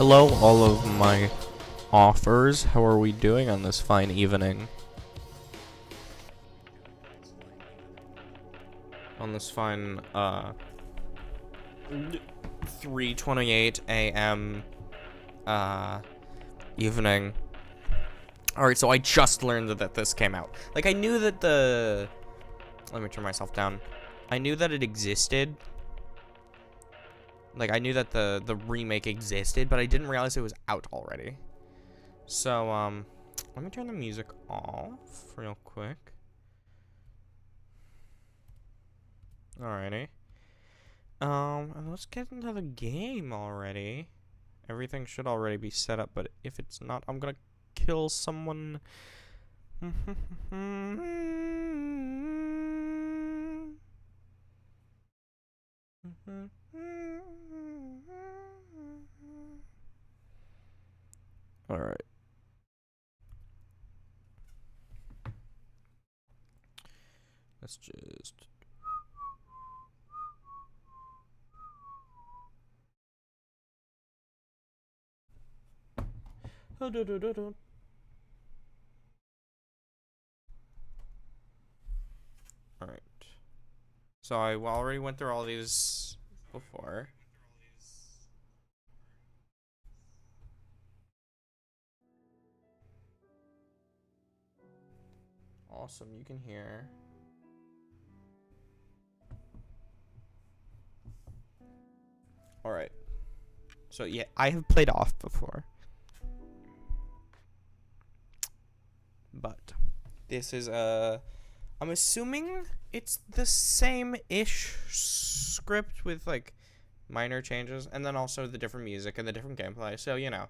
Hello, all of my offers. How are we doing on this fine evening? On this fine, 3:28 a.m. Evening. Alright, so I just learned that this came out. Like, I knew that the... Let me turn myself down. I knew that it existed. Like, I knew that the remake existed, but I didn't realize it was out already. So, let me turn the music off real quick. Alrighty. And let's get into the game already. Everything should already be set up, but if it's not, I'm gonna kill someone. Alright. Let's just... Alright. So I already went through all these before. Awesome, you can hear. Alright. So yeah, I have played off before. But this is I'm assuming it's the same-ish script with like minor changes, and then also the different music and the different gameplay, so you know.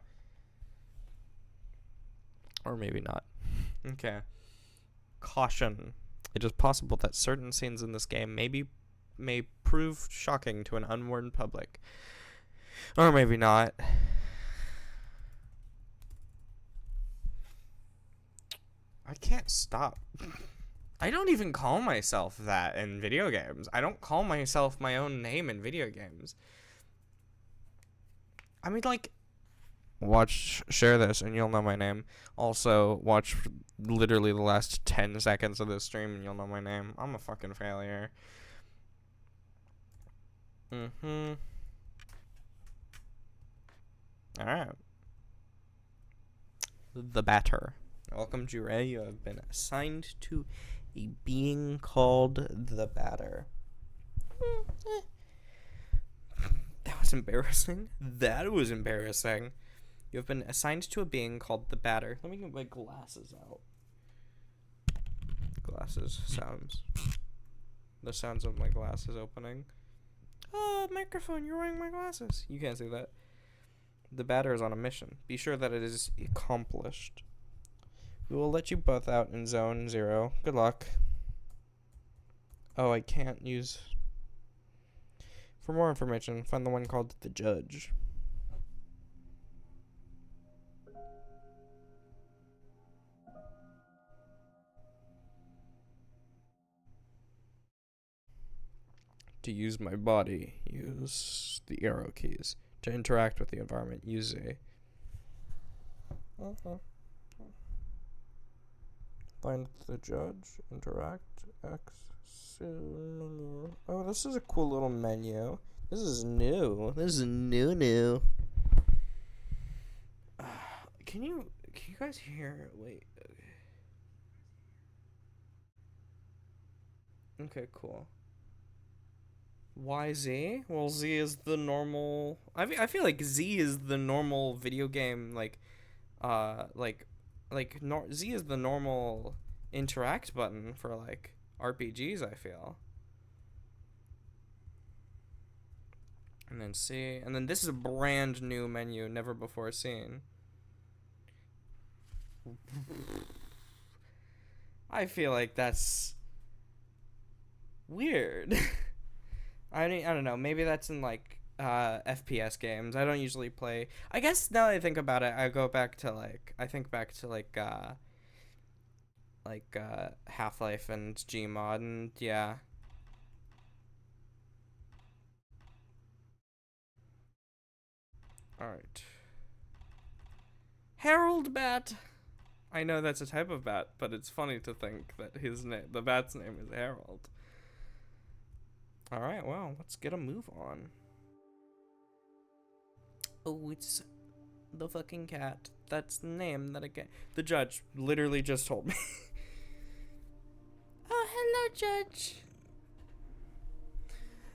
Or maybe not. Okay. Caution. It is possible that certain scenes in this game may prove shocking to an unwarned public. Or maybe not. I can't stop. I don't even call myself that in video games. I don't call myself my own name in video games. I mean, like, share this and you'll know my name. Also, watch literally the last 10 seconds of this stream and you'll know my name. I'm a fucking failure. Alright. The Batter. Welcome, Jure. You have been assigned to a being called the Batter. That was embarrassing. That was embarrassing. You have been assigned to a being called the Batter. Let me get my glasses out. Glasses sounds. The sounds of my glasses opening. Oh, microphone, you're wearing my glasses. You can't see that. The Batter is on a mission. Be sure that it is accomplished. We will let you both out in Zone 0. Good luck. Oh, I can't use... For more information, find the one called the Judge. To use my body, use the arrow keys. To interact with the environment, use A. Find the Judge, interact, X, menu. Oh, this is a cool little menu. This is new. This is new. Can you guys hear? Wait. Okay, cool. Why Z? Well, Z is the normal. I feel like Z is the normal video game, like, Z is the normal interact button for like RPGs. I feel. And then C, and then this is a brand new menu, never before seen. I feel like that's weird. I don't know. Maybe that's in like FPS games. I don't usually play. I guess now that I think about it, I think back to Half-Life and Gmod, and yeah. All right. Harold Bat. I know that's a type of bat, but it's funny to think that the bat's name is Harold. Alright, well, let's get a move on. Oh, it's the fucking cat. That's the name that I get. The judge literally just told me. Oh, hello, Judge.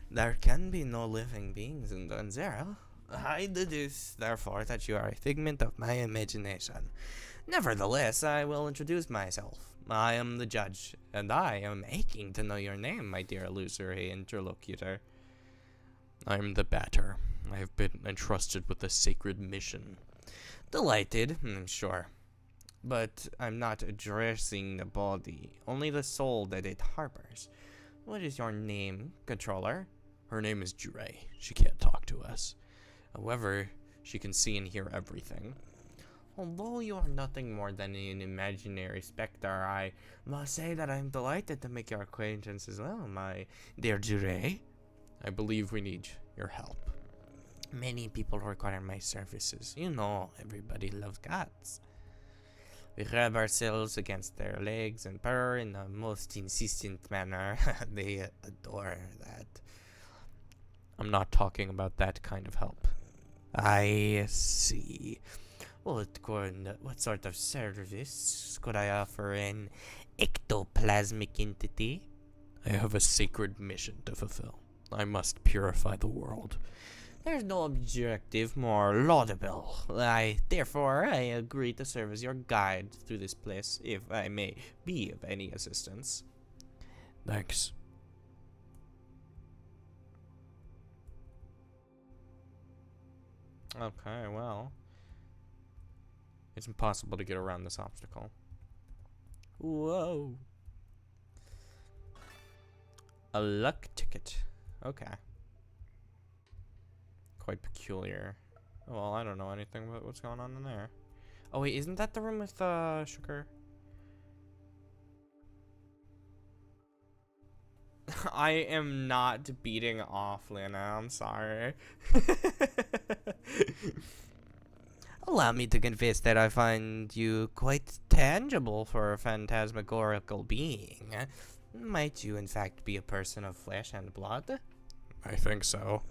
There can be no living beings in Zone Zero. I deduce, therefore, that you are a figment of my imagination. Nevertheless, I will introduce myself. I am the judge, and I am aching to know your name, my dear illusory interlocutor. I am the batter. I have been entrusted with a sacred mission. Delighted, sure. But I'm not addressing the body, only the soul that it harbors. What is your name, controller? Her name is Jure. She can't talk to us. However, she can see and hear everything. Although you are nothing more than an imaginary specter, I must say that I'm delighted to make your acquaintance as well, my dear Jure. I believe we need your help. Many people require my services. You know, everybody loves cats. We rub ourselves against their legs and purr in the most insistent manner. They adore that. I'm not talking about that kind of help. I see. What sort of service could I offer an ectoplasmic entity? I have a sacred mission to fulfill. I must purify the world. There's no objective more laudable. Therefore, I agree to serve as your guide through this place, if I may be of any assistance. Thanks. Okay, well. It's impossible to get around this obstacle. Whoa. A luck ticket. Okay. Quite peculiar. Well, I don't know anything about what's going on in there. Oh wait, isn't that the room with sugar? I am not beating off, Lena. I'm sorry. Allow me to confess that I find you quite tangible for a phantasmagorical being. Might you, in fact, be a person of flesh and blood? I think so.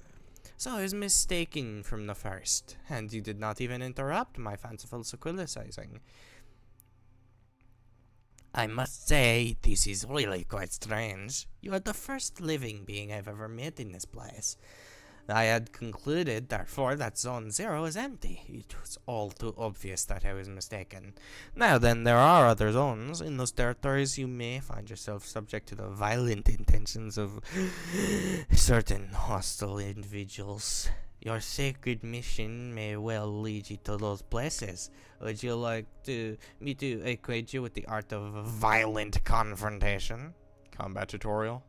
So I was mistaken from the first, and you did not even interrupt my fanciful sequelicizing. I must say, this is really quite strange. You are the first living being I've ever met in this place. I had concluded, therefore, that Zone Zero is empty. It was all too obvious that I was mistaken. Now then, there are other zones. In those territories, you may find yourself subject to the violent intentions of certain hostile individuals. Your sacred mission may well lead you to those places. Would you like me to acquaint you with the art of violent confrontation? Combat tutorial?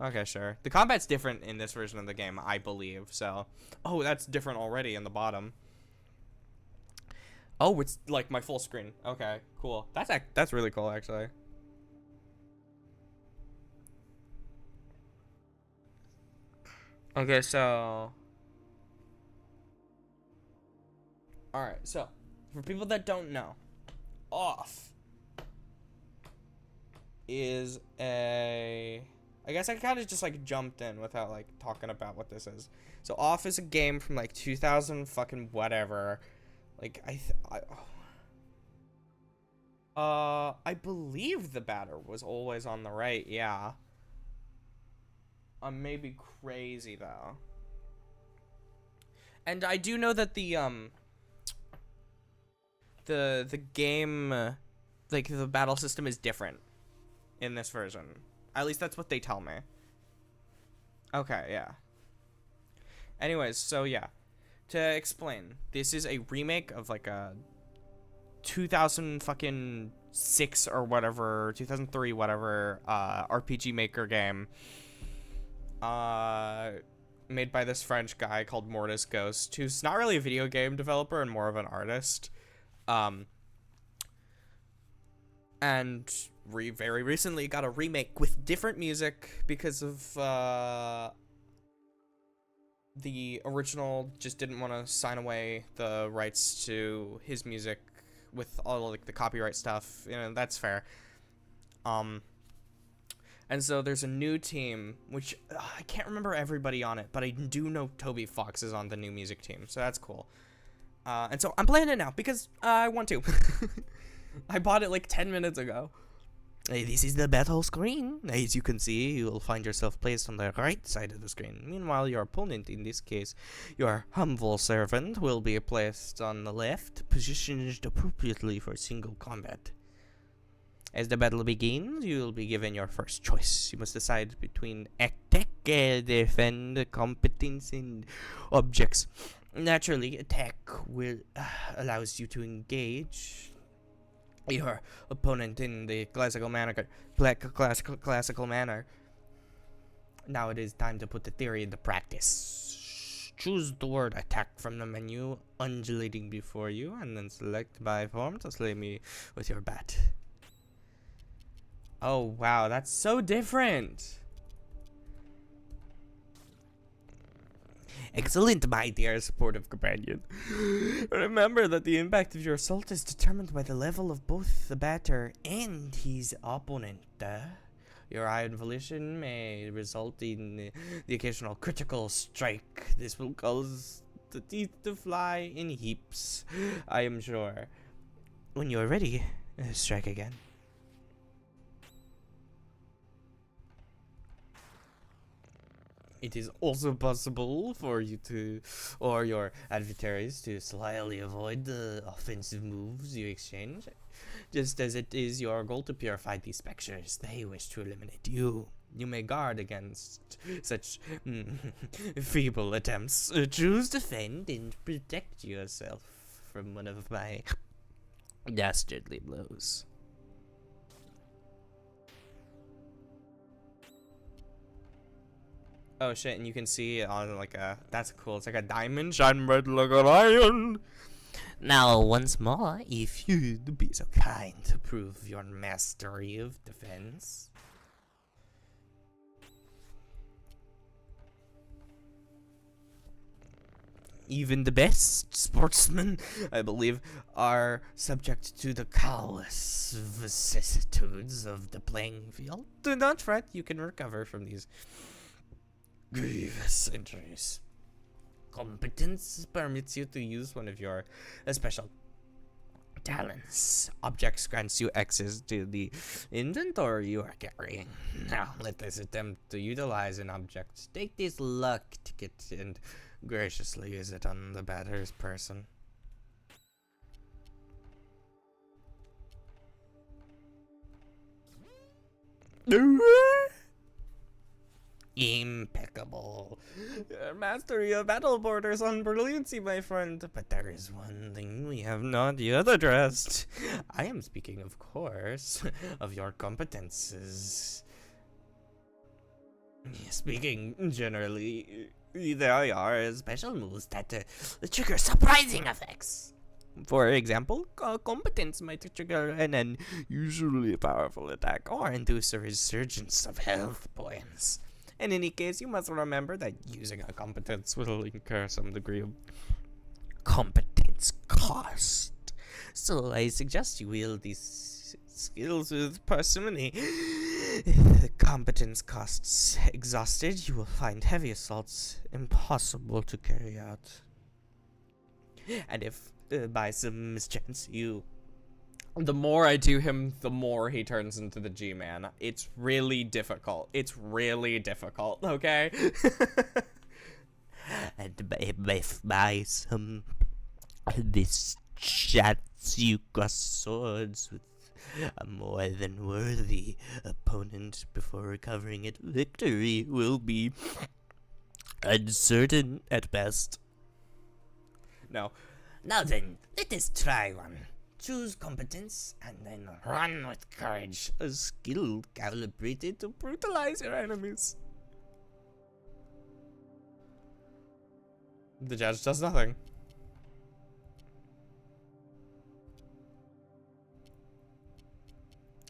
Okay, sure. The combat's different in this version of the game, I believe, so... Oh, that's different already in the bottom. Oh, it's like my full screen. Okay, cool. That's really cool, actually. Okay, so... Alright, so, for people that don't know, Off is a... I guess I kind of just like jumped in without like talking about what this is. So Off is a game from like 2000 fucking whatever. Like I believe the batter was always on the right. Yeah. I'm maybe crazy though. And I do know that the game like the battle system is different in this version. At least that's what they tell me. Okay, yeah. Anyways, so yeah. To explain, this is a remake of like a 2000 fucking 6 or whatever, 2003 whatever, RPG Maker game. Made by this French guy called Mortis Ghost, who's not really a video game developer and more of an artist. And very recently got a remake with different music because of the original just didn't want to sign away the rights to his music with all like the copyright stuff. You know, that's fair. And so there's a new team, which I can't remember everybody on it, but I do know Toby Fox is on the new music team, so that's cool. And so I'm playing it now because I want to. I bought it like 10 minutes ago. Hey, this is the battle screen. As you can see, you will find yourself placed on the right side of the screen. Meanwhile, your opponent, in this case, your humble servant, will be placed on the left, positioned appropriately for single combat. As the battle begins, you will be given your first choice. You must decide between attack, defend, competence, and objects. Naturally, attack will allows you to engage your opponent in the classical manner. Now it is time to put the theory into practice. Choose the word attack from the menu undulating before you, and then select by form to slay me with your bat. Oh wow, that's so different. Excellent, my dear supportive companion. Remember that the impact of your assault is determined by the level of both the batter and his opponent. Your iron volition may result in the occasional critical strike. This will cause the teeth to fly in heaps, I am sure. When you are ready, strike again. It is also possible for you to, or your adversaries, to slyly avoid the offensive moves you exchange, just as it is your goal to purify these specters. They wish to eliminate you. You may guard against such feeble attempts. Choose defend and protect yourself from one of my dastardly blows. Oh shit, and you can see on like that's cool. It's like a diamond shine red like an iron. Now, once more, if you'd be so kind to prove your mastery of defense. Even the best sportsmen, I believe, are subject to the callous vicissitudes of the playing field. Do not fret, you can recover from these grievous injuries. Competence permits you to use one of your special talents. Objects grants you access to the inventory you are carrying. Now, let us attempt to utilize an object. Take this luck ticket and graciously use it on the batter's person. Impeccable. Your mastery of battle borders on brilliancy, my friend. But there is one thing we have not yet addressed. I am speaking, of course, of your competences. Speaking generally, there are special moves that trigger surprising effects. For example, competence might trigger an unusually powerful attack or induce a resurgence of health points. In any case, you must remember that using a competence will incur some degree of competence cost. So I suggest you wield these skills with parsimony. If the competence costs exhausted, you will find heavy assaults impossible to carry out. And if by some mischance you... The more I do him, the more he turns into the G-Man. It's really difficult. It's really difficult, okay? And if by some mischance you cross swords with a more than worthy opponent before recovering it, victory will be uncertain at best. No. Now then, let us try one. Choose competence, and then run with courage. A skill calibrated to brutalize your enemies. The judge does nothing.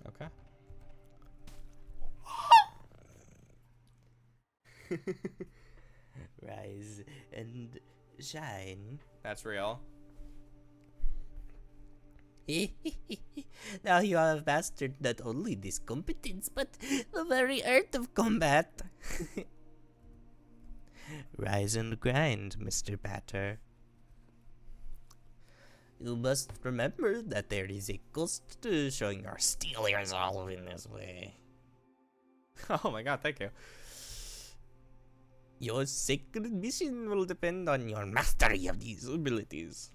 Okay. Rise and shine. That's real. Now you have mastered not only this competence, but the very art of combat. Rise and grind, Mr. Batter. You must remember that there is a cost to showing your steel resolve in this way. Oh my god, thank you. Your sacred mission will depend on your mastery of these abilities.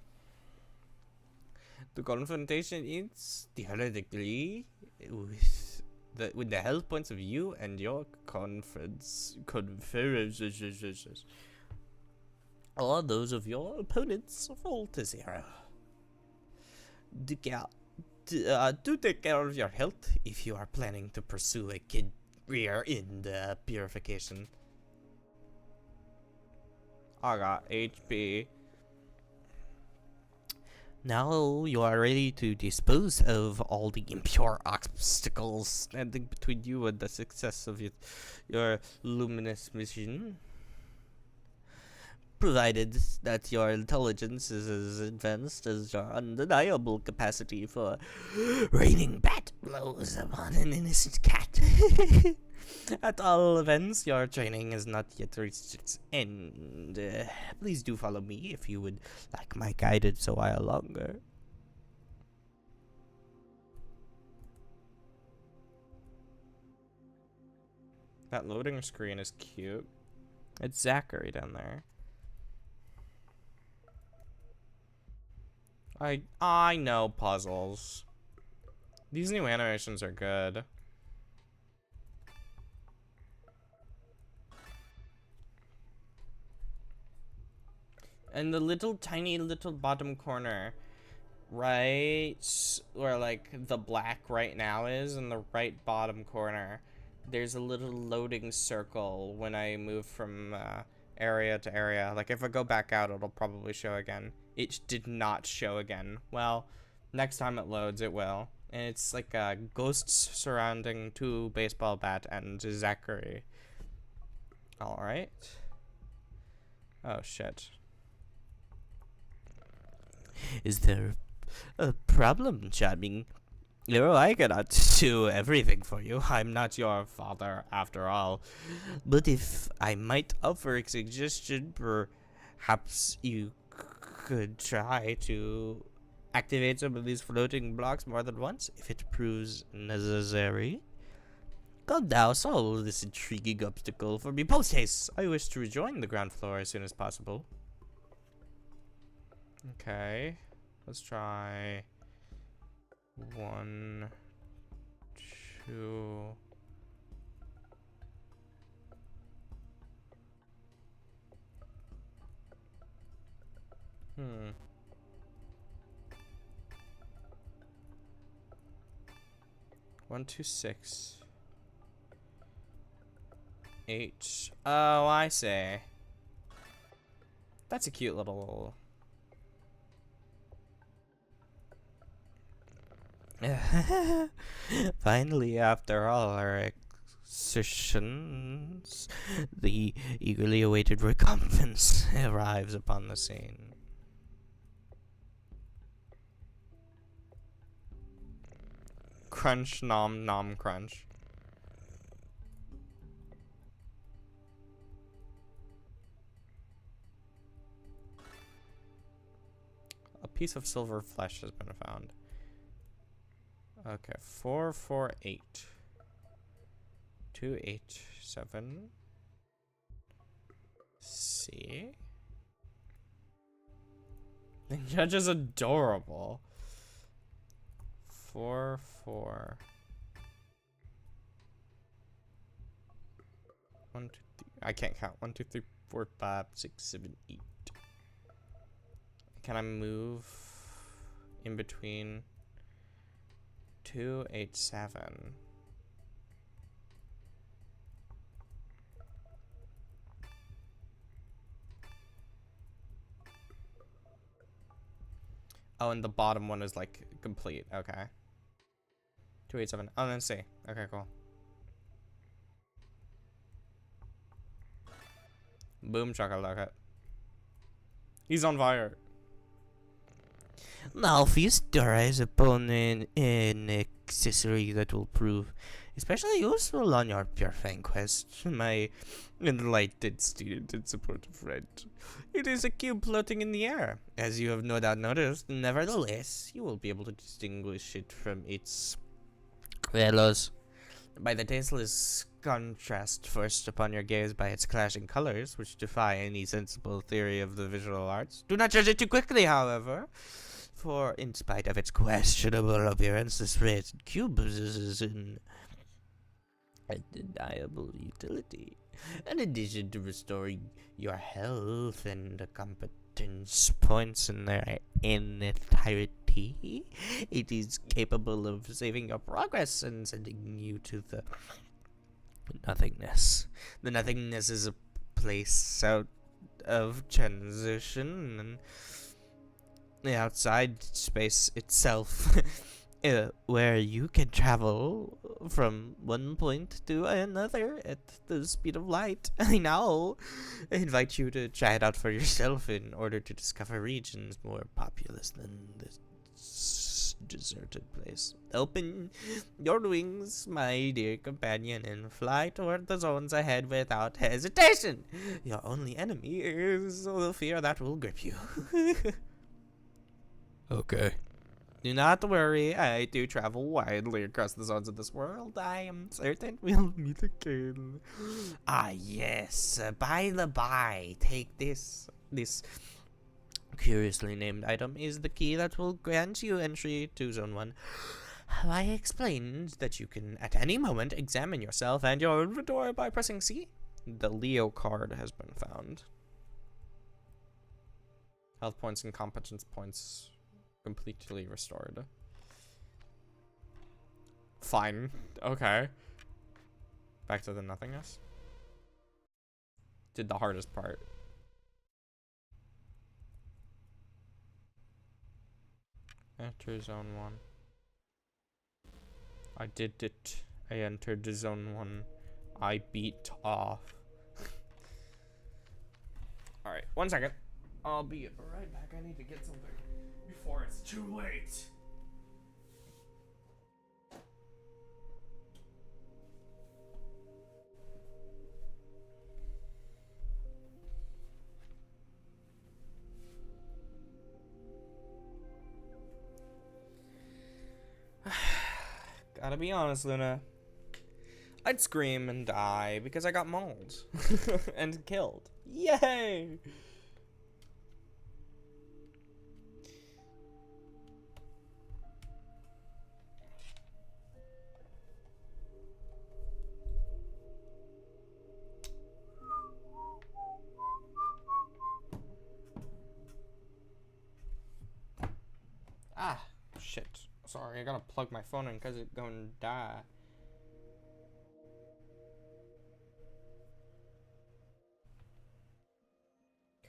The confrontation is theoretically with the health points of you and your conferences, or those of your opponents fall to 0. Do take care of your health if you are planning to pursue a career in the purification. I got HP. Now you are ready to dispose of all the impure obstacles standing between you and the success of your luminous mission. Provided that your intelligence is as advanced as your undeniable capacity for raining bat blows upon an innocent cat. At all events, your training has not yet reached its end. Please do follow me if you would like my guidance a while longer. That loading screen is cute. It's Zachary down there. I know puzzles. These new animations are good. And the little tiny little bottom corner, right where like the black right now is, in the right bottom corner, there's a little loading circle when I move from area to area. Like if I go back out, it'll probably show again. It did not show again. Well, next time it loads, it will. And it's like ghosts surrounding 2 baseball bat and Zachary. All right. Oh shit. Is there a problem, Charming? I cannot do everything for you. I'm not your father, after all. But if I might offer a suggestion, perhaps you could try to activate some of these floating blocks more than once, if it proves necessary. Come now, solve this intriguing obstacle for me post-haste. I wish to rejoin the ground floor as soon as possible. Okay. Let's try 1, 2. Hmm. One, 2, 6. 8. Oh, I see. That's a cute little. Finally, after all our exertions, the eagerly awaited recompense arrives upon the scene. Crunch, nom, nom, crunch. A piece of silver flesh has been found. Okay, 4, 4, 8. 2, 8, 7. C. The judge is adorable. 4, 4. 1, 2, 3. I can't count. 1, 2, 3, 4, 5, 6, 7, 8. Can I move in between 2, 8, 7? Oh, and the bottom one is like complete. Okay. 2, 8, 7. Oh, then C. Okay, cool. Boom, chocolate. He's on fire. Now, feast your eyes upon an accessory that will prove especially useful on your purifying quest, my enlightened student and supportive friend. It is a cube floating in the air, as you have no doubt noticed. Nevertheless, you will be able to distinguish it from its fellows by the tasteless contrast forced upon your gaze by its clashing colors, which defy any sensible theory of the visual arts. Do not judge it too quickly, however, for in spite of its questionable appearance, this raised cube possesses an undeniable utility. In addition to restoring your health and competence points in their entirety, it is capable of saving your progress and sending you to the nothingness. The nothingness is a place out of transition, and the outside space itself, where you can travel from one point to another at the speed of light. I now invite you to try it out for yourself in order to discover regions more populous than this deserted place. Open your wings, my dear companion, and fly toward the zones ahead without hesitation. Your only enemy is the fear that will grip you. Okay. Do not worry, I do travel widely across the zones of this world. I am certain we'll meet again. Ah, yes. By the by, take this. This curiously named item is the key that will grant you entry to Zone 1. Have I explained that you can at any moment examine yourself and your inventory by pressing C? The Leo card has been found. Health points and competence points completely restored. Fine. Okay. Back to the nothingness. Did the hardest part. Enter zone 1. I did it. I entered zone 1. I beat off. Alright, 1 second. I'll be right back. I need to get something before it's too late. Gotta be honest, Luna. I'd scream and die because I got mauled and killed. Yay! Ah, shit. Sorry, I gotta plug my phone in because it's gonna die.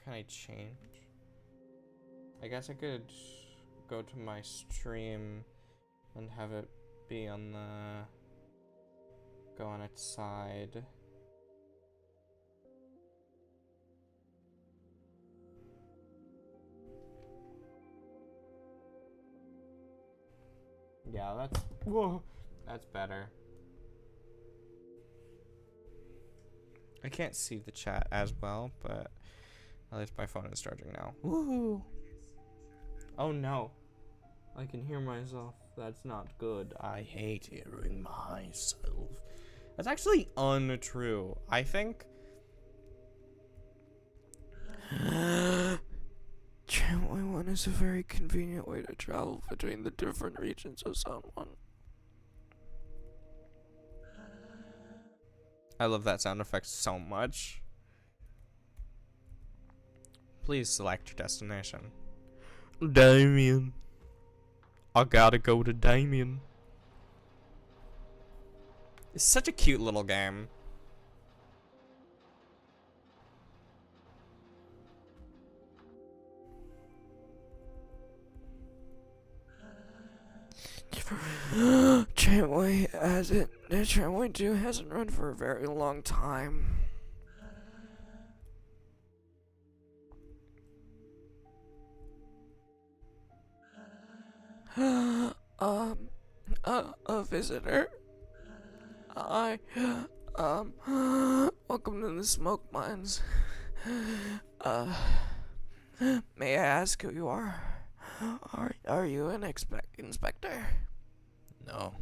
Can I change? I guess I could go to my stream and have it be on the... go on its side. Yeah, that's... whoa! That's better. I can't see the chat as well, but at least my phone is charging now. Woohoo! Oh no. I can hear myself. That's not good. I hate hearing myself. That's actually untrue. I think... Tramway 1 is a very convenient way to travel between the different regions of Zone 1. I love that sound effect so much. Please select your destination. Damien. I gotta go to Damien. It's such a cute little game. Tramway hasn't. Tramway 2 hasn't run for a very long time. A visitor? I, welcome to the smoke mines. Uh, may I ask who you are? Are you an inspector? No,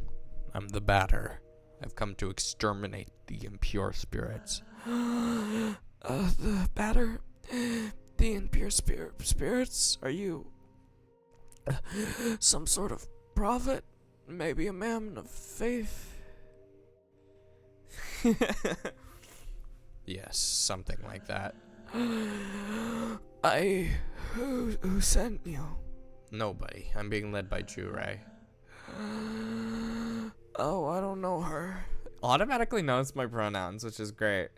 I'm the batter. I've come to exterminate the impure spirits. The batter? The impure spirits? Are you some sort of prophet? Maybe a man of faith? Yes, something like that. Who sent you? Nobody. I'm being led by Jurei. Oh, I don't know her. Automatically knows my pronouns, which is great.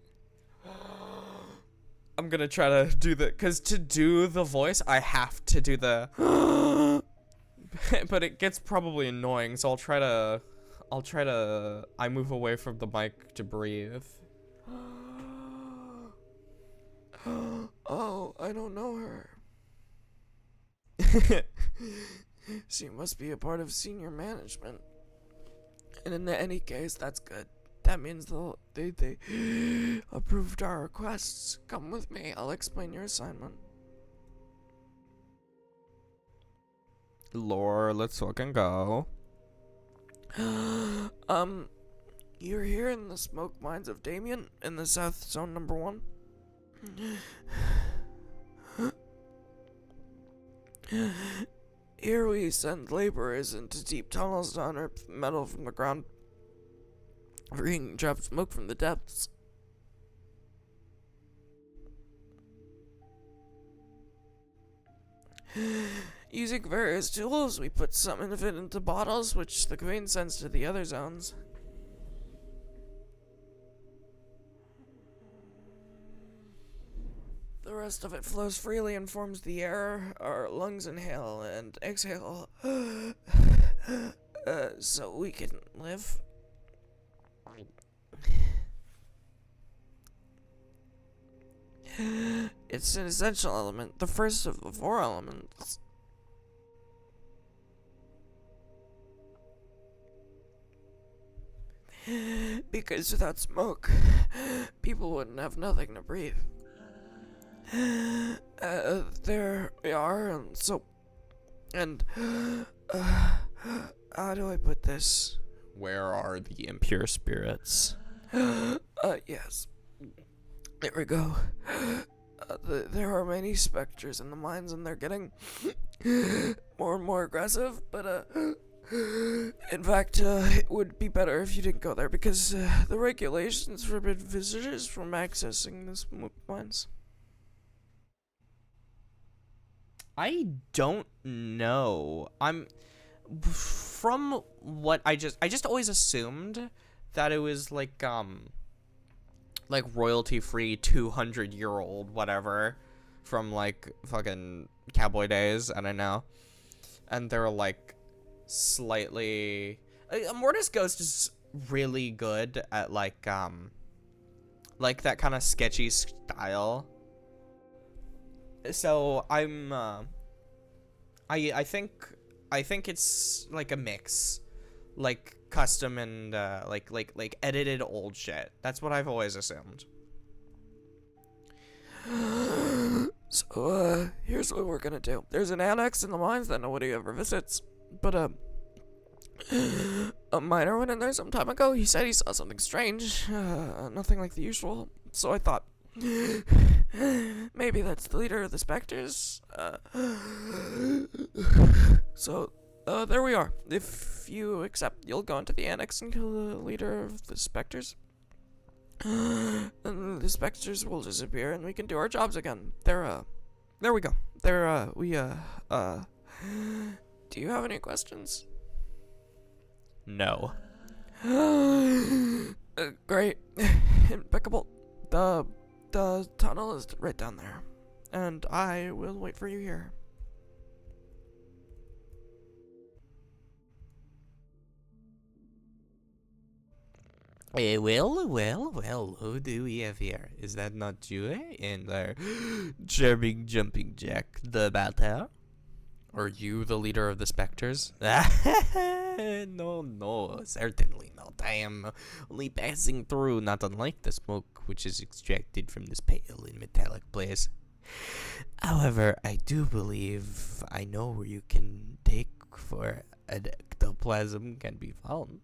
I'm gonna try to do cause to do the voice, I have to do the but it gets probably annoying, so I move away from the mic to breathe. Oh, I don't know her. She must be a part of senior management. And in any case, that's good. That means they approved our requests. Come with me, I'll explain your assignment. Lore, let's fucking go. You're here in the smoke mines of Damien in the South Zone number 1. Here we send laborers into deep tunnels to unearth metal from the ground, bringing trapped smoke from the depths. Using various tools, we put some of it into bottles, which the Queen sends to the other zones. The rest of it flows freely and forms the air our lungs inhale and exhale, so we can live. It's an essential element, the first of the 4 elements. Because without smoke, people wouldn't have nothing to breathe. There we are, how do I put this? Where are the impure spirits? Yes. There we go. There are many specters in the mines, and they're getting more and more aggressive, but, in fact, it would be better if you didn't go there, because, the regulations forbid visitors from accessing the smoke mines. I don't know. From what I just always assumed that it was like royalty free 200-year-old whatever from like fucking cowboy days, I don't know. And they're like slightly Mortis Ghost is really good at like that kind of sketchy style. So I think it's like a mix, like custom and like edited old shit. That's what I've always assumed. So here's what we're gonna do. There's an annex in the mines that nobody ever visits, but a miner went in there some time ago. He said he saw something strange, nothing like the usual. So I thought, maybe that's the leader of the specters. So there we are. If you accept, you'll go into the annex and kill the leader of the specters. And the specters will disappear, and we can do our jobs again. There we go. Do you have any questions? No. Great. Impeccable. The tunnel is right down there, and I will wait for you here. Well, who do we have here? Is that not Jue and our charming jumping jack, the batter? Are you the leader of the specters? No, certainly not. I am only passing through, not unlike the smoke which is extracted from this pale and metallic place. However, I do believe I know where you can take for an ectoplasm can be found.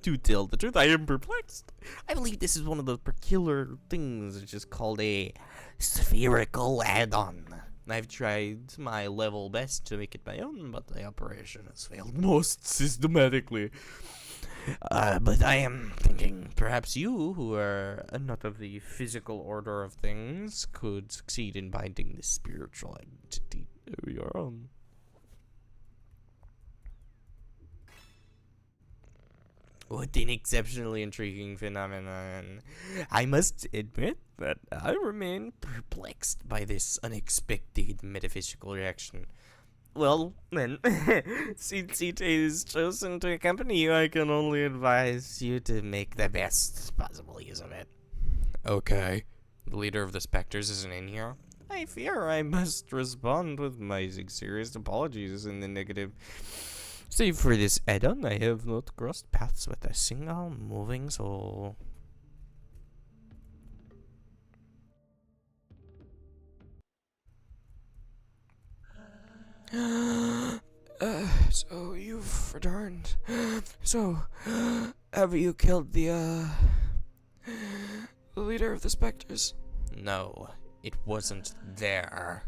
To tell the truth, I am perplexed. I believe this is one of the peculiar things which is called a spherical add-on. I've tried my level best to make it my own, but the operation has failed most systematically. But I am thinking perhaps you, who are not of the physical order of things, could succeed in binding this spiritual entity to your own. What an exceptionally intriguing phenomenon. I must admit that I remain perplexed by this unexpected metaphysical reaction. Well, then, since it is chosen to accompany you, I can only advise you to make the best possible use of it. Okay. The leader of the specters isn't in here? I fear I must respond with my sincerest apologies in the negative. Save for this add-on, I have not crossed paths with a single moving soul. So you've returned. So, have you killed the leader of the specters? No, it wasn't there.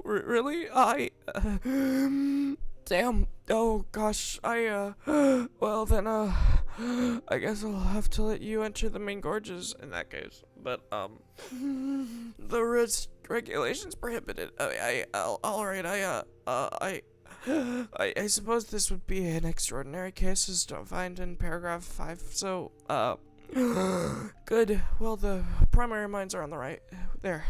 Really? Damn. Oh, gosh. Well, then, I guess I'll have to let you enter the main gorges in that case. But, the regulations prohibit it. Alright, I suppose this would be an extraordinary case as defined in paragraph 5, so, good. Well, the primary mines are on the right. There.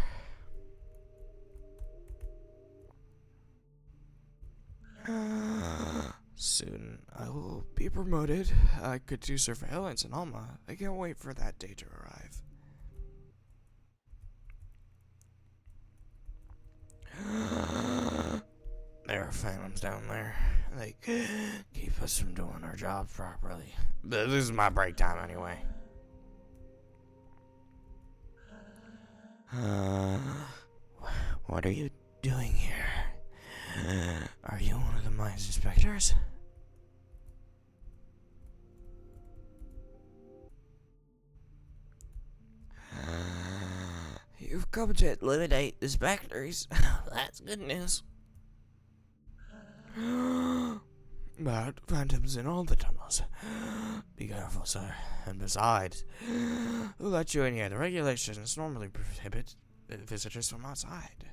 Soon I will be promoted. I could do surveillance in Alma. I can't wait for that day to arrive. There are phantoms down there. They keep us from doing our jobs properly. But this is my break time anyway. What are you doing here? Are you one of the mines inspectors? You've come to eliminate the specters. That's good news. But phantoms in all the tunnels. Be careful, sir. And besides, who let you in here? The regulations normally prohibit visitors from outside.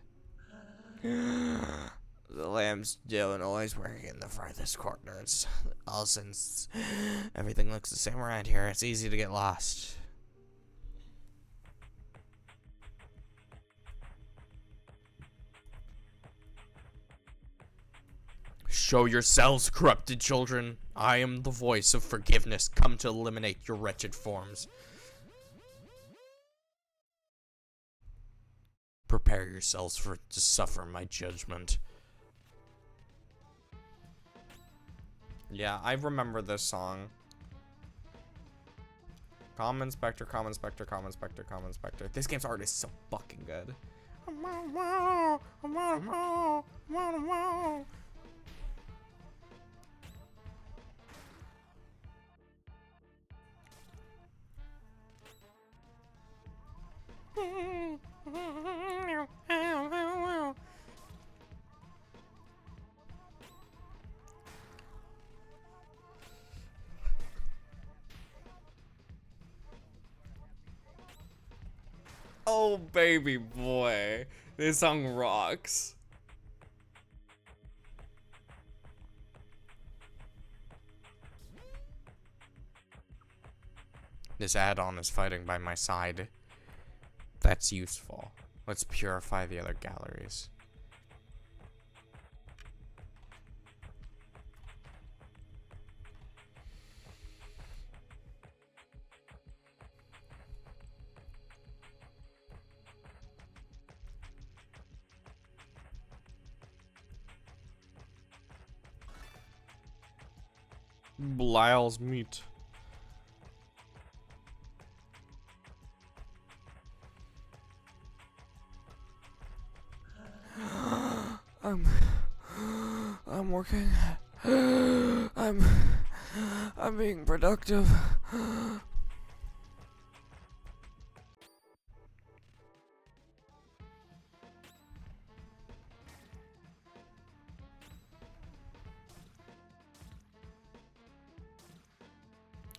The lamps don't always work in the farthest corners. All since everything looks the same around here, it's easy to get lost. Show yourselves, corrupted children. I am the voice of forgiveness, come to eliminate your wretched forms. Prepare yourselves to suffer my judgment. Yeah, I remember this song. Common Inspector, Common Inspector, Common Inspector, Common Inspector. This game's art is so fucking good. Oh, baby boy. This song rocks. This add-on is fighting by my side. That's useful. Let's purify the other galleries. Lyle's meat. I'm working. I'm being productive.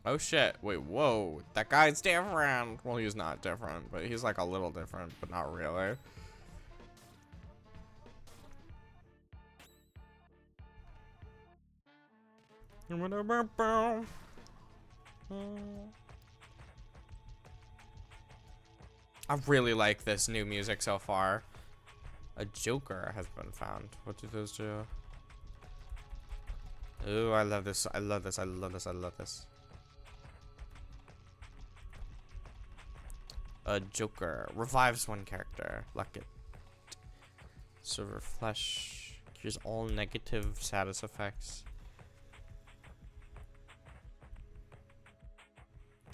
Oh shit, wait, whoa, that guy's different. Well, he's not different, but he's like a little different, but not really. I really like this new music so far. A Joker has been found. What do those do? Ooh, I love this. I love this. I love this. I love this. A Joker revives one character. Like it. Silver flesh cures all negative status effects.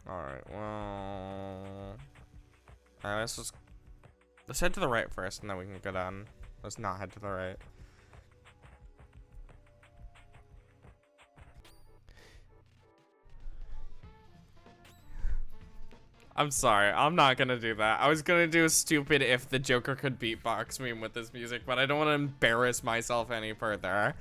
Alright, well. Alright, let's head to the right first and then we can go down. Let's not head to the right. I'm sorry, I'm not gonna do that. I was gonna do a stupid if the Joker could beatbox meme with this music, but I don't want to embarrass myself any further.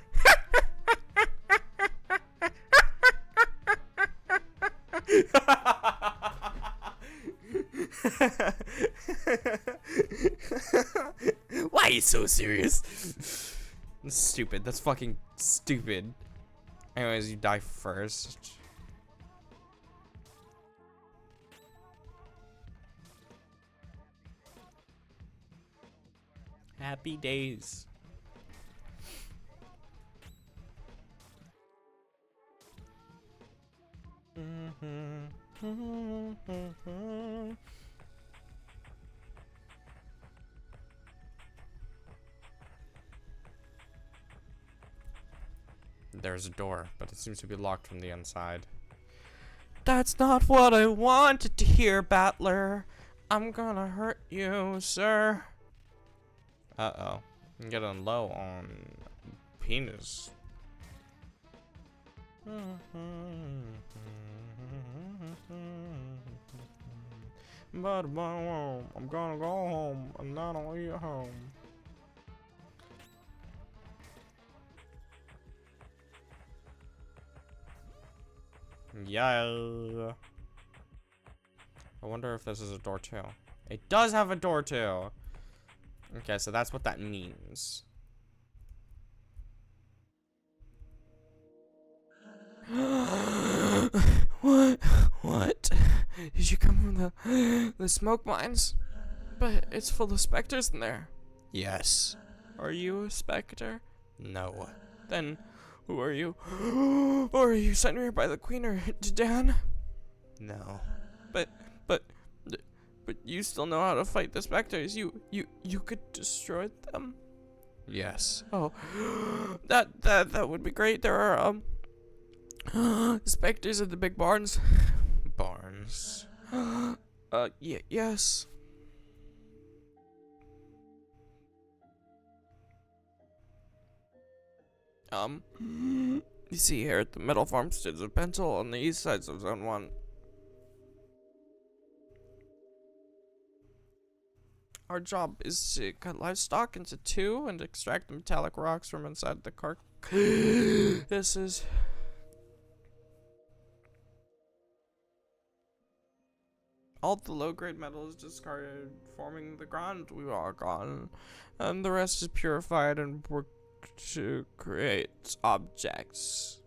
Why are you so serious? That's stupid. That's fucking stupid. Anyways, you die first. Happy days. There's a door, but it seems to be locked from the inside. That's not what I wanted to hear, Battler. I'm gonna hurt you, sir. Uh-oh. I'm getting low on penis. But I'm gonna go home and not I'll eat home. Yeah. I wonder if this is a door too. It does have a door too. Okay, so that's what that means. What? Did you come from the smoke mines? But it's full of specters in there. Yes. Are you a specter? No. Then who are you? Or are you sent here by the Queen or Dan? No. But you still know how to fight the specters. You could destroy them. Yes. Oh, that would be great. There are specters at the big barns. Barnes. Yes. You see here at the metal farmsteads of Pentel on the east sides of Zone 1. Our job is to cut livestock into two and extract the metallic rocks from inside the carcasses. All the low-grade metal is discarded, forming the ground we walk on, and the rest is purified and worked to create objects.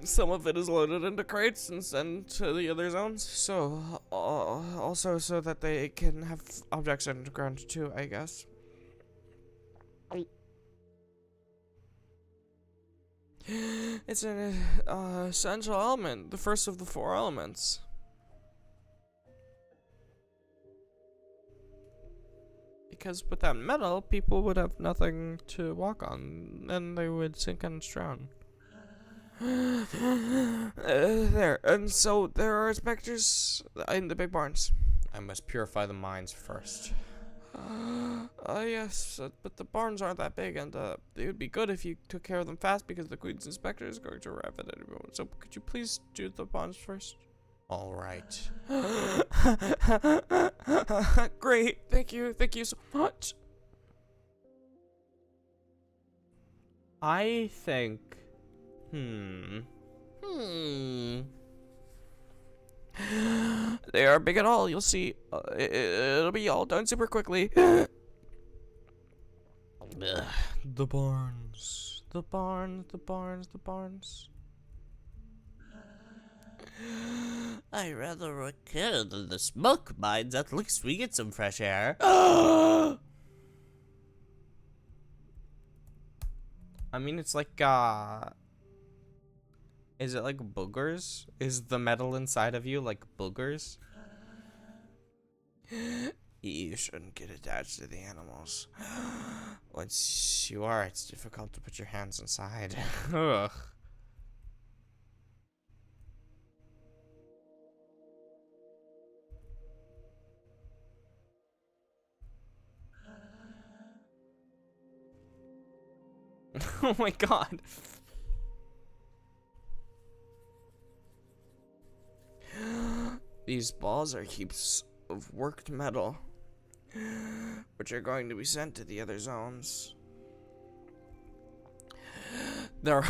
Some of it is loaded into crates and sent to the other zones, so also so that they can have objects underground too, I guess. It's an essential element, the first of the four elements. Because without metal, people would have nothing to walk on, and they would sink and drown. There, and so there are specters in the big barns. I must purify the mines first. Yes, but the barns aren't that big, and it would be good if you took care of them fast because the Queen's inspector is going to arrive at any moment. So could you please do the barns first? All right. Great, thank you so much. I think, they are big and all. You'll see. It'll be all done super quickly. The barns. The barns. The barns. The barns. I rather care than the smoke mines. At least we get some fresh air. I mean, it's like, is it like boogers? Is the metal inside of you like boogers? You shouldn't get attached to the animals. Once you are, it's difficult to put your hands inside. Ugh. Oh my god. These balls are heaps of worked metal, which are going to be sent to the other zones. They're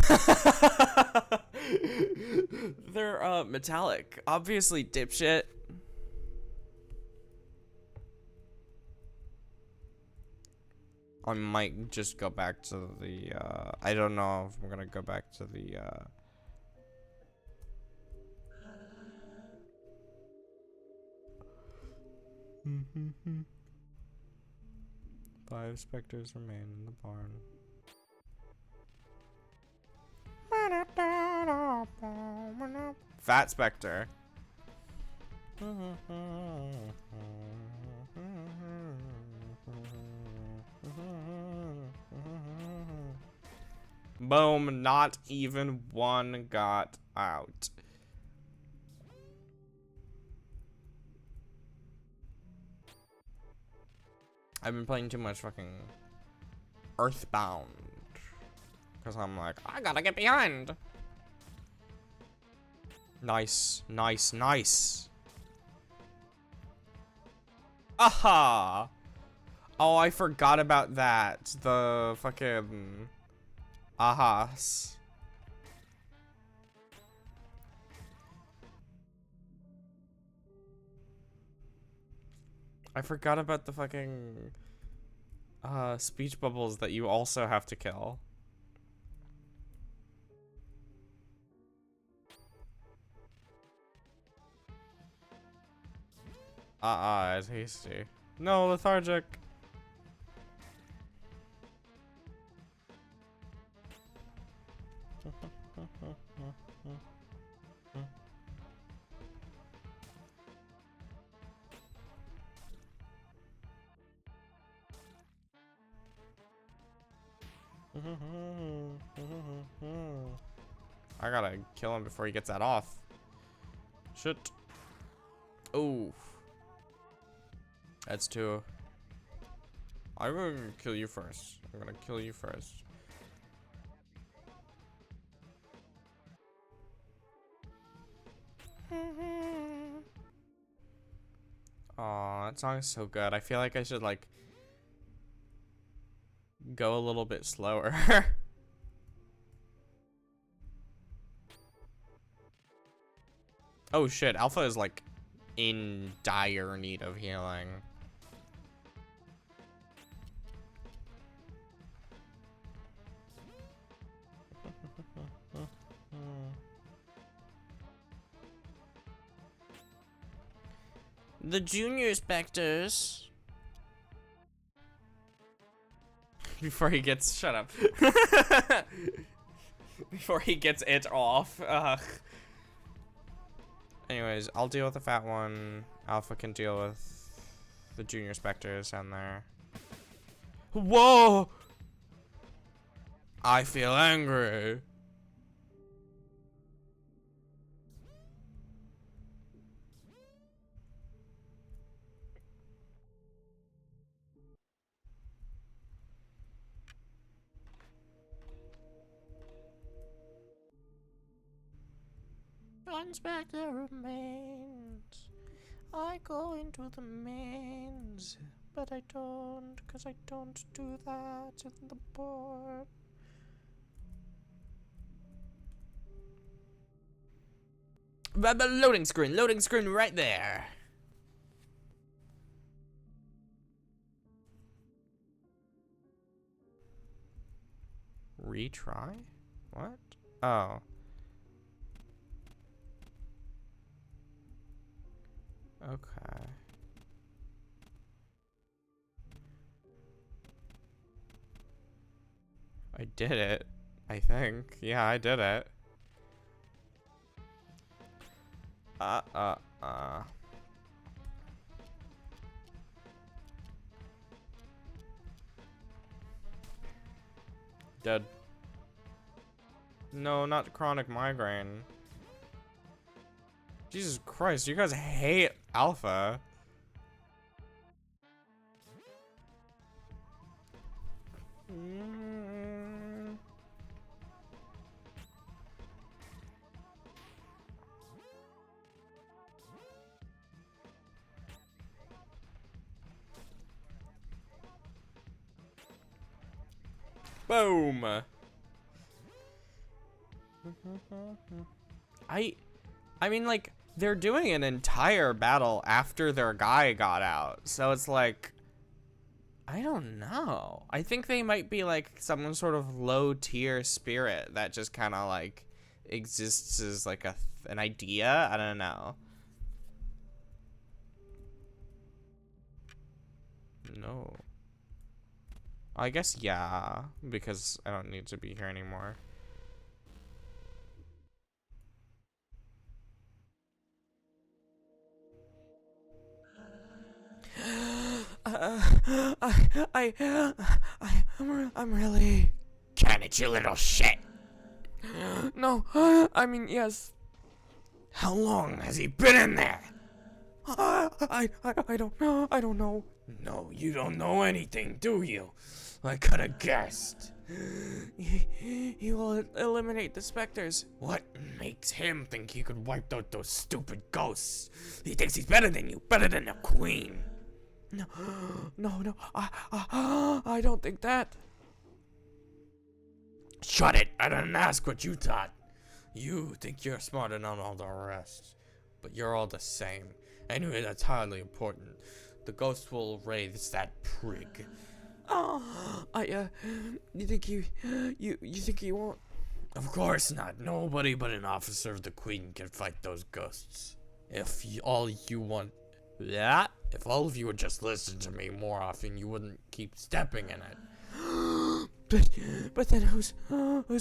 they're metallic, obviously, dipshit. I might just go back to the I don't know if I'm gonna go back to the 5 specters remain in the barn. Fat Spectre. Boom, not even one got out. I've been playing too much fucking Earthbound. Because I'm like, I gotta get behind. Nice, nice, nice. Aha! Oh, I forgot about that. The fucking ahas. I forgot about the fucking speech bubbles that you also have to kill. It's hasty. No, lethargic. I gotta kill him before he gets that off. Shit. Oh. That's 2. I'm gonna kill you first. I'm gonna kill you first. Aw, that song is so good. I feel like I should, like, go a little bit slower. Oh shit, Alpha is, like, in dire need of healing. The junior specters. Before he gets, shut up. Before he gets it off. Ugh. Anyways, I'll deal with the fat one. Alpha can deal with the junior specters down there. Whoa! I feel angry. Inspect the remains. I go into the mains, but I don't, cause I don't do that in the board. Loading screen right there. Retry? What? Oh. Okay. I did it. I think. Yeah, I did it. Uh. Dead. No, not chronic migraine. Jesus Christ, you guys hate Alpha. Boom. I mean, like, they're doing an entire battle after their guy got out, so it's like, I don't know. I think they might be like some sort of low tier spirit that just kind of like exists as like an idea. I don't know. No. I guess yeah, because I don't need to be here anymore. I'm really. Can it, you little shit? No, I mean, yes. How long has he been in there? I don't know. I don't know. No, you don't know anything, do you? I could have guessed. He will eliminate the specters. What makes him think he could wipe out those stupid ghosts? He thinks he's better than you, better than the queen. No. I don't think that. Shut it! I didn't ask what you thought. You think you're smarter than all the rest, but you're all the same. Anyway, that's hardly important. The ghost will raise that prig. Oh, you think you think he won't? Of course not. Nobody but an officer of the Queen can fight those ghosts. If all of you would just listen to me more often, you wouldn't keep stepping in it. But then who's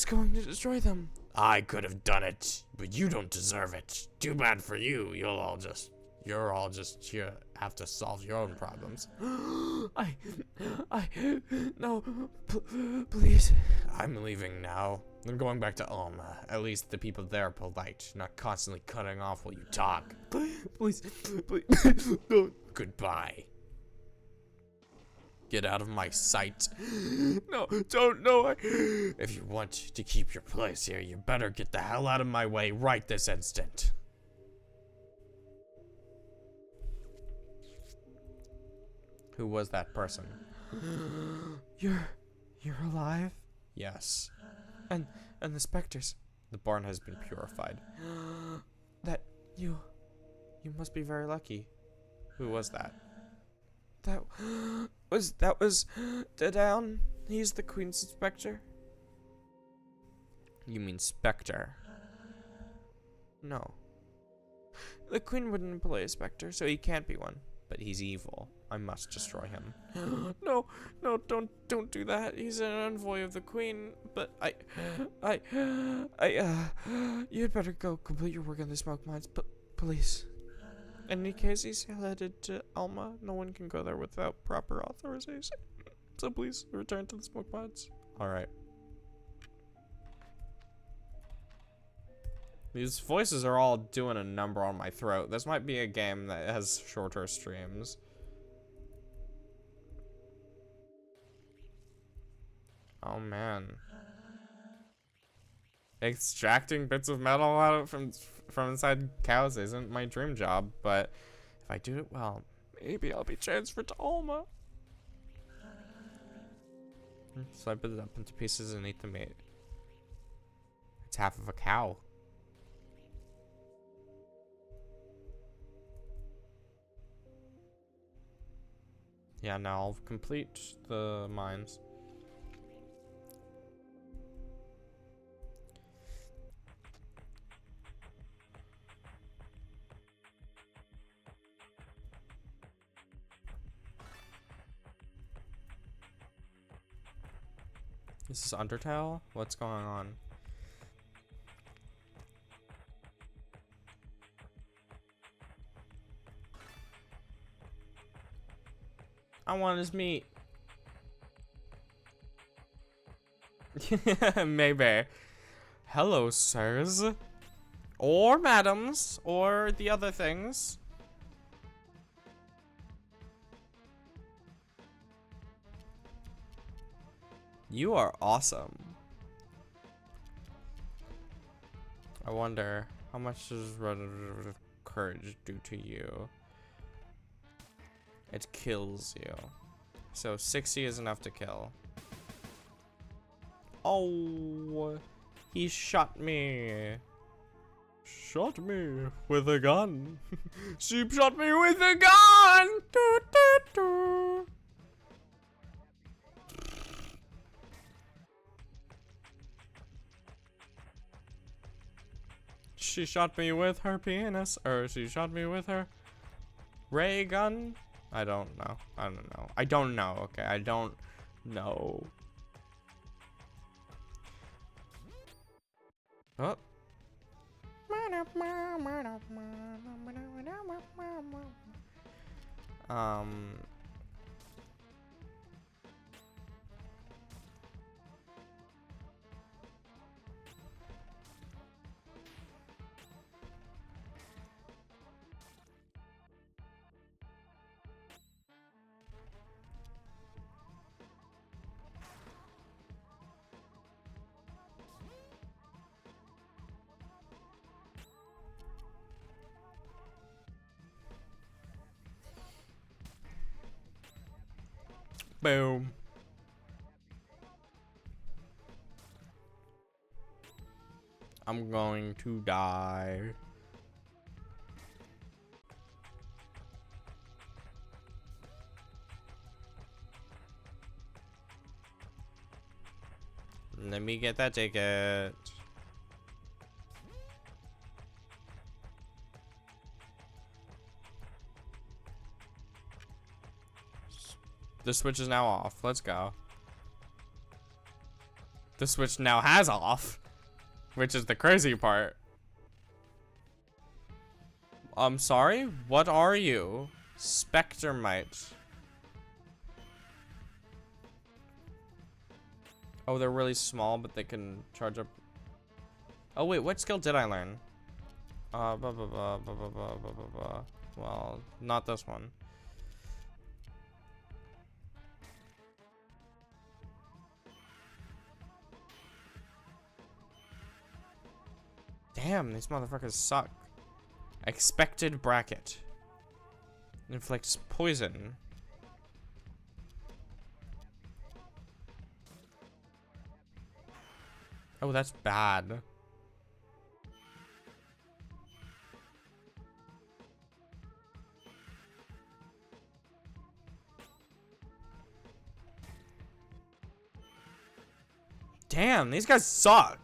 going to destroy them? I could have done it, but you don't deserve it. Too bad for you. You're all just here have to solve your own problems. No, please. I'm leaving now. I'm going back to Alma. At least the people there are polite, not constantly cutting off while you talk. Please, no. Goodbye. Get out of my sight. No, don't, no. If you want to keep your place here, you better get the hell out of my way right this instant. Who was that person? You're alive? Yes. And the specters. The barn has been purified. That you must be very lucky. Who was that? That was down. He's the Queen's inspector. You mean Spectre? No. The Queen wouldn't employ a specter, so he can't be one. But he's evil. I must destroy him. No, don't do that. He's an envoy of the Queen. But you'd better go complete your work in the smoke mines. But please. In any case, he's headed to Alma. No one can go there without proper authorization. So please return to the smoke pods. All right. These voices are all doing a number on my throat. This might be a game that has shorter streams. Oh man. Extracting bits of metal out from inside cows isn't my dream job, but if I do it well, maybe I'll be transferred to Alma. Slice it up into pieces and eat the meat. It's half of a cow. Yeah, now I'll complete the mines. This is Undertale? What's going on? I want his meat. Maybe. Hello, sirs. Or madams. Or the other things. You are awesome. I wonder, how much does courage do to you? It kills you. So 60 is enough to kill. Oh, he shot me. Shot me with a gun. She shot me with a gun. Doo, doo, doo. She shot me with her penis, or she shot me with her ray gun. I don't know. I don't know. I don't know. Okay, I don't know. Oh. Boom. I'm going to die. Let me get that ticket. The switch is now off. Let's go. The switch now has off, which is the crazy part. I'm sorry? What are you? Spectermite. Oh, they're really small, but they can charge up. Oh, wait, what skill did I learn? Well, not this one. Damn, these motherfuckers suck. Expected bracket. Inflicts poison. Oh, that's bad. Damn, these guys suck.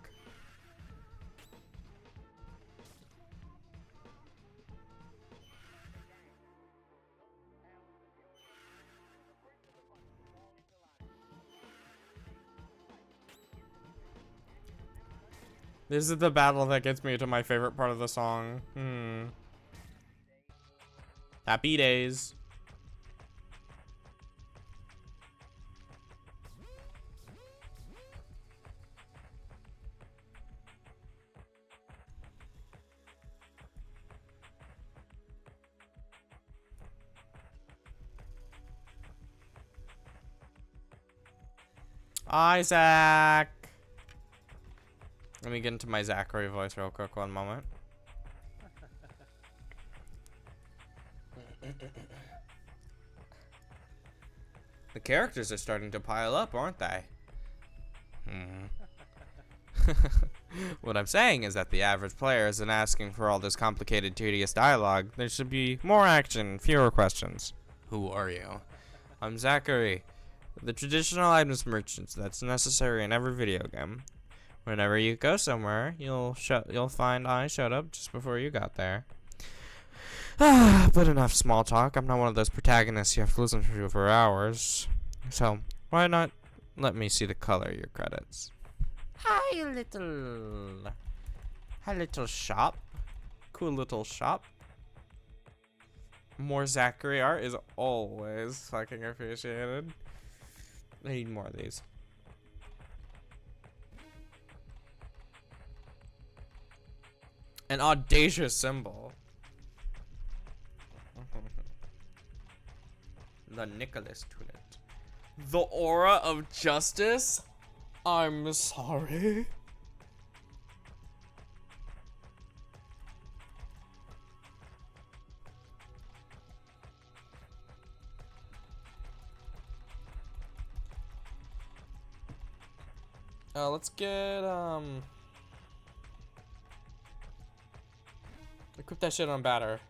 This is the battle that gets me to my favorite part of the song. Happy days. Isaac. Let me get into my Zachary voice real quick. One moment. The characters are starting to pile up, aren't they? What I'm saying is that the average player isn't asking for all this complicated, tedious dialogue. There should be more action, fewer questions. Who are you? I'm Zachary, the traditional items merchant that's necessary in every video game. Whenever you go somewhere, you'll find I showed up just before you got there. But enough small talk. I'm not one of those protagonists you have to listen to for hours. So, why not let me see the color of your credits? Hi, little shop. Cool little shop. More Zachary art is always fucking appreciated. I need more of these. An audacious symbol. The Nicholas Tulip. The aura of justice? I'm sorry. Let's get, equip that shit on batter.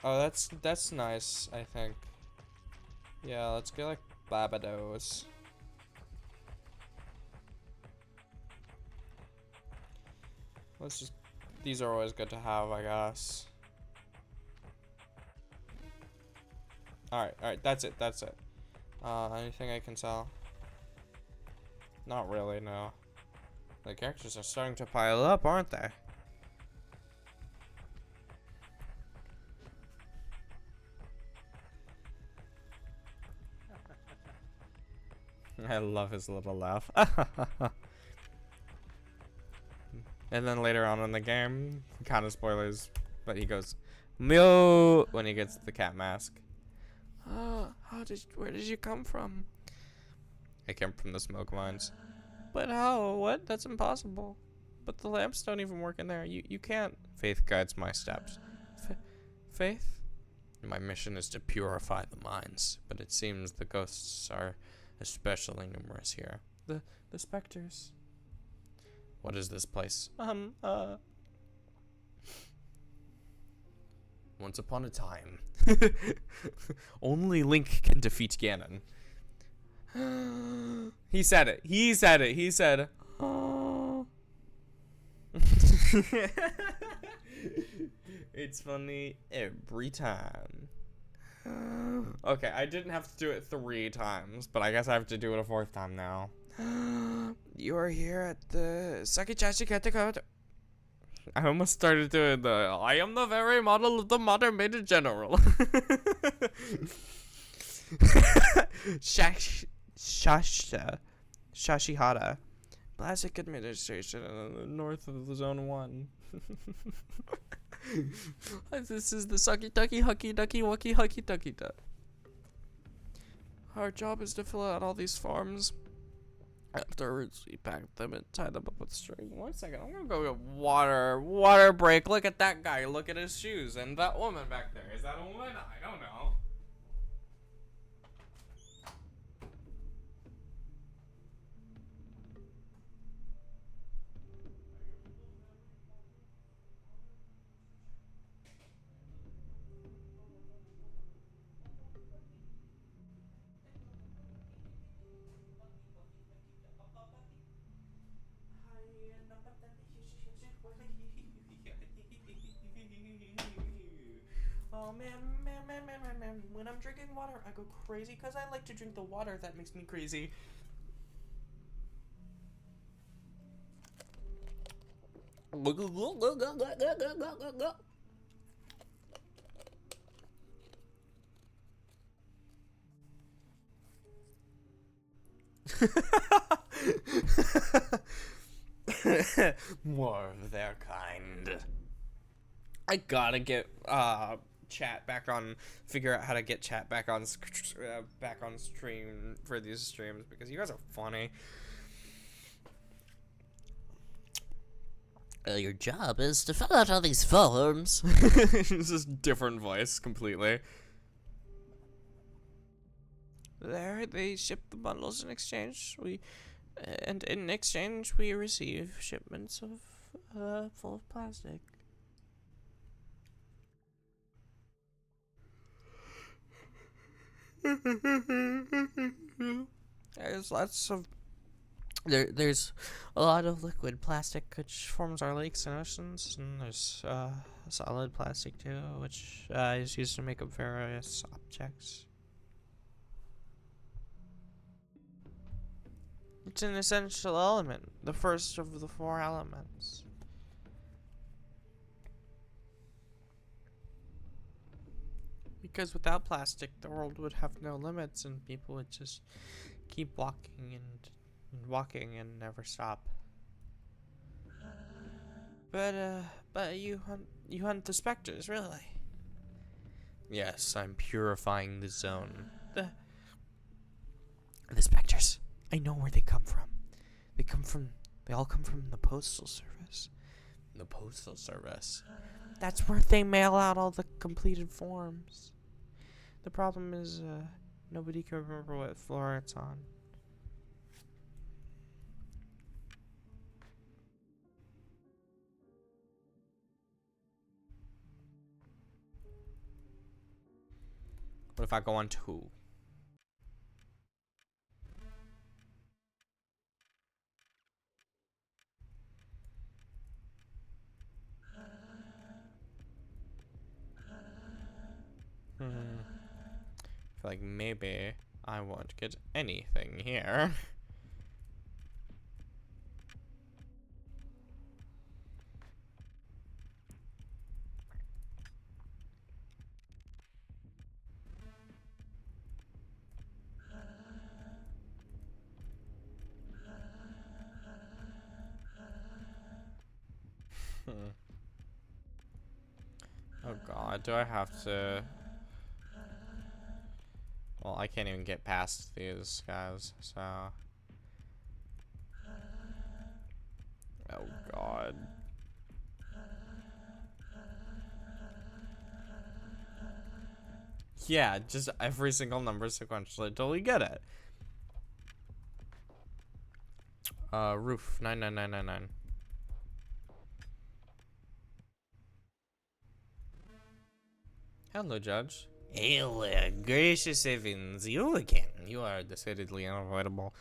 Oh, that's nice, I think. Yeah, let's get like Babados. Let's just, these are always good to have, I guess. Alright, that's it. Anything I can sell? Not really, no. The characters are starting to pile up, aren't they? I love his little laugh. And then later on in the game, kind of spoilers, but he goes, "Meow" when he gets the cat mask. Where did you come from? I came from the smoke mines. But how? What? That's impossible. But the lamps don't even work in there. You can't. Faith guides my steps. Faith? My mission is to purify the mines, but it seems the ghosts are especially numerous here. The specters. What is this place? Once upon a time. Only Link can defeat Ganon. He said it. He said, oh. It's funny every time. Okay, I didn't have to do it 3 times, but I guess I have to do it a 4th time now. You are here at the Sakichashi Katakata. I almost started doing the I am the very model of the modern Major General. Shashihara. Classic administration in the north of the Zone 1. This is the Sucky Ducky Hucky Ducky Wucky Hucky Ducky Duck. Our job is to fill out all these forms. Afterwards, we pack them and tie them up with string. 1 second, I'm gonna go get water. Water break. Look at that guy. Look at his shoes. And that woman back there. Is that a woman? I don't know. Oh man. When I'm drinking water, I go crazy because I like to drink the water that makes me crazy. More of their kind. I gotta get chat back on. Figure out how to get chat back on back on stream for these streams because you guys are funny. Your job is to fill out all these forms. It's just different voice completely. There, they ship the bundles in exchange. And in exchange, we receive shipments of full of plastic. There's lots of there's a lot of liquid plastic which forms our lakes and oceans, and there's solid plastic too, which is used to make up various objects. It's an essential element, the first of the four elements. Because without plastic, the world would have no limits, and people would just keep walking and walking and never stop. But you hunt the specters, really? Yes, I'm purifying the zone. The specters. I know where they come from. They all come from the Postal Service. The Postal Service? That's where they mail out all the completed forms. The problem is, nobody can remember what floor it's on. What if I go on 2? I feel like maybe I won't get anything here. Oh god, do I have to... Well, I can't even get past these guys, so... Oh god. Yeah, just every single number sequentially until we get it. Roof 99999. Hello, Judge. Hail, gracious heavens, you again. You are decidedly unavoidable.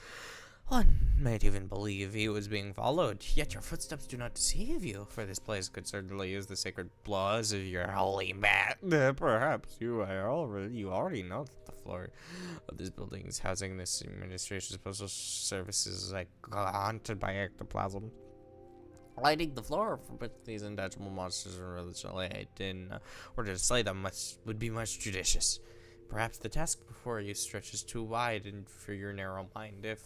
One might even believe he was being followed, yet your footsteps do not deceive you, for this place could certainly use the sacred applause of your holy mat. Perhaps you already know that the floor of this building is housing this administration's postal services like haunted by ectoplasm. Lighting the floor with these intangible monsters and religiously in order to slay them would be much judicious. Perhaps the task before you stretches too wide and for your narrow mind. If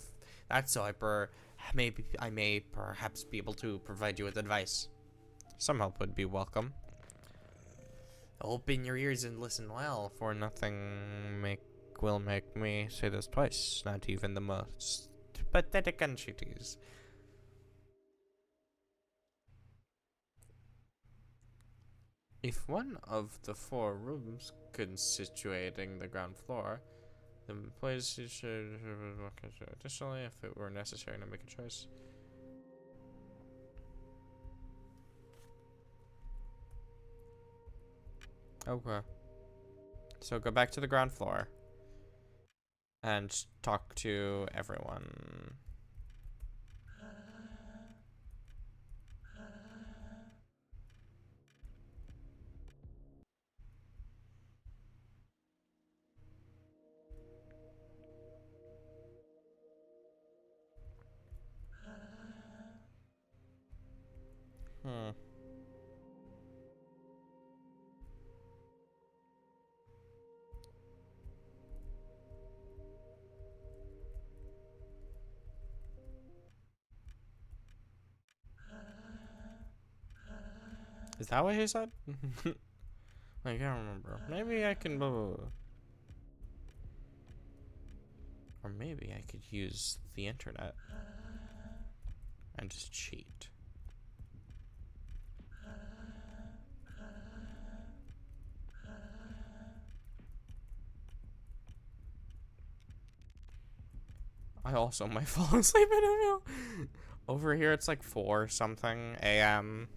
that's so, I may perhaps be able to provide you with advice. Some help would be welcome. Open your ears and listen well, for nothing will make me say this twice, not even the most pathetic entreaties. If one of the 4 rooms constituting the ground floor, the place should additionally if it were necessary to make a choice. Okay. So go back to the ground floor and talk to everyone. Hmm. Is that what he said? I can't remember. Maybe I can. Or maybe I could use the internet and just cheat. I also might fall asleep in a meal. Over here, it's like 4 something a.m.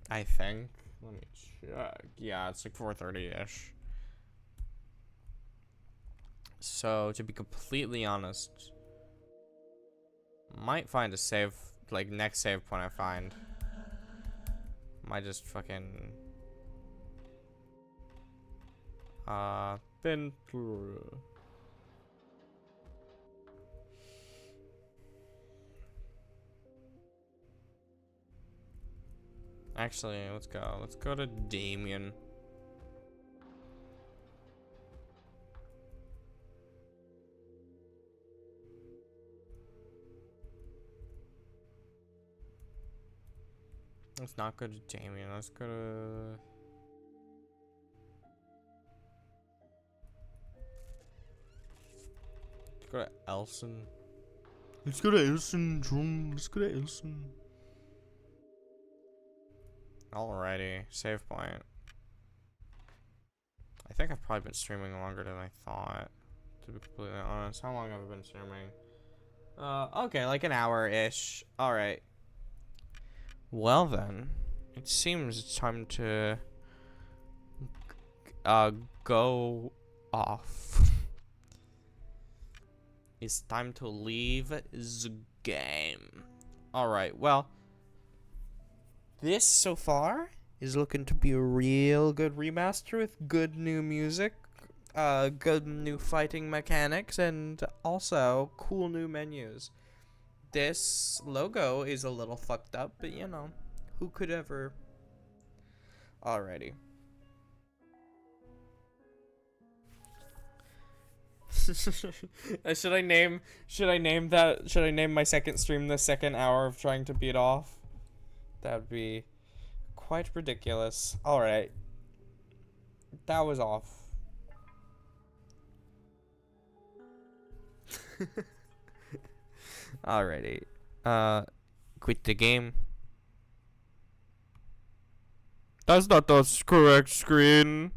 I think. Let me check. Yeah, it's like 4:30-ish. So, to be completely honest, might find a save, like, next save point I find. Might just fucking... been through... Actually, let's go. Let's go to Damien. Let's not go to Damien. Let's go to... Let's go to Elson. Let's go to Elson, Drum. Let's go to Elson. Alrighty. Save point. I think I've probably been streaming longer than I thought. To be completely honest. How long have I been streaming? Okay, like an hour-ish. Alright. Well then. It seems it's time to... go off. It's time to leave the game. Alright, well... This, so far, is looking to be a real good remaster with good new music, good new fighting mechanics, and also cool new menus. This logo is a little fucked up, but you know, who could ever... Alrighty. should I name my second stream the second hour of trying to beat off? That would be quite ridiculous. Alright. That was off. Alrighty. Quit the game. That's not the correct screen.